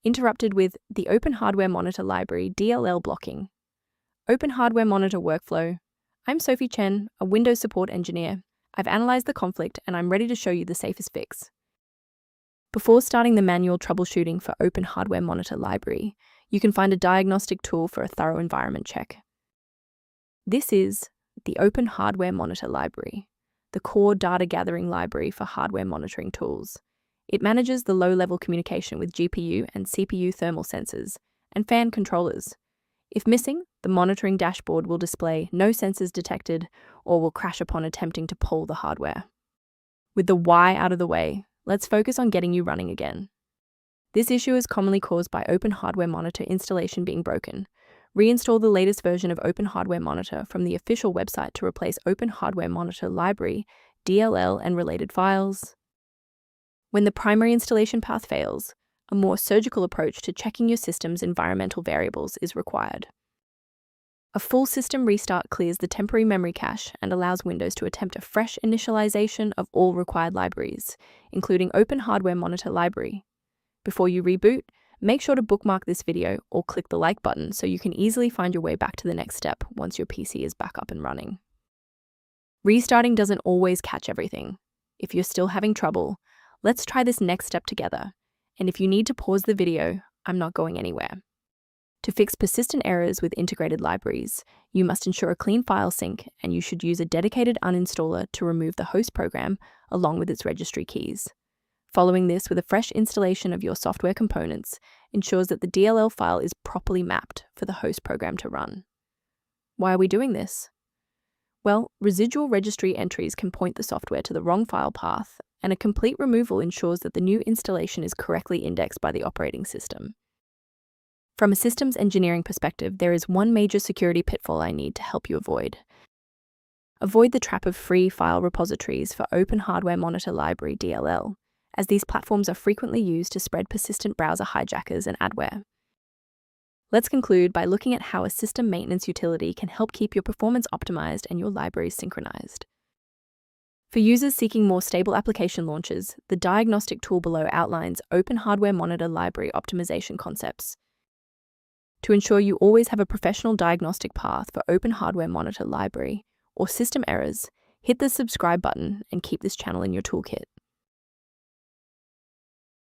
interrupted with the OpenHardwareMonitor Library DLL blocking. OpenHardwareMonitor workflow. I'm Sophie Chen, a Windows support engineer. I've analyzed the conflict and I'm ready to show you the safest fix. Before starting the manual troubleshooting for OpenHardwareMonitor Library, you can find a diagnostic tool for a thorough environment check. This is the OpenHardwareMonitor Library, the core data gathering library for hardware monitoring tools. It manages the low-level communication with GPU and CPU thermal sensors and fan controllers. If missing, the monitoring dashboard will display no sensors detected or will crash upon attempting to pull the hardware. With the why out of the way, let's focus on getting you running again. This issue is commonly caused by OpenHardwareMonitor installation being broken. Reinstall the latest version of OpenHardwareMonitor from the official website to replace OpenHardwareMonitor Library DLL and related files. When the primary installation path fails, a more surgical approach to checking your system's environmental variables is required. A full system restart clears the temporary memory cache and allows Windows to attempt a fresh initialization of all required libraries, including OpenHardwareMonitor Library. Before you reboot, make sure to bookmark this video or click the like button so you can easily find your way back to the next step once your PC is back up and running. Restarting doesn't always catch everything. If you're still having trouble, let's try this next step together. And if you need to pause the video, I'm not going anywhere. To fix persistent errors with integrated libraries, you must ensure a clean file sync, and you should use a dedicated uninstaller to remove the host program along with its registry keys. Following this with a fresh installation of your software components ensures that the DLL file is properly mapped for the host program to run. Why are we doing this? Well, residual registry entries can point the software to the wrong file path, and a complete removal ensures that the new installation is correctly indexed by the operating system. From a systems engineering perspective, there is one major security pitfall I need to help you avoid. Avoid the trap of free file repositories for OpenHardwareMonitor Library DLL, as these platforms are frequently used to spread persistent browser hijackers and adware. Let's conclude by looking at how a system maintenance utility can help keep your performance optimized and your libraries synchronized. For users seeking more stable application launches, the diagnostic tool below outlines OpenHardwareMonitor Library optimization concepts. To ensure you always have a professional diagnostic path for OpenHardwareMonitor Library or system errors, hit the subscribe button and keep this channel in your toolkit.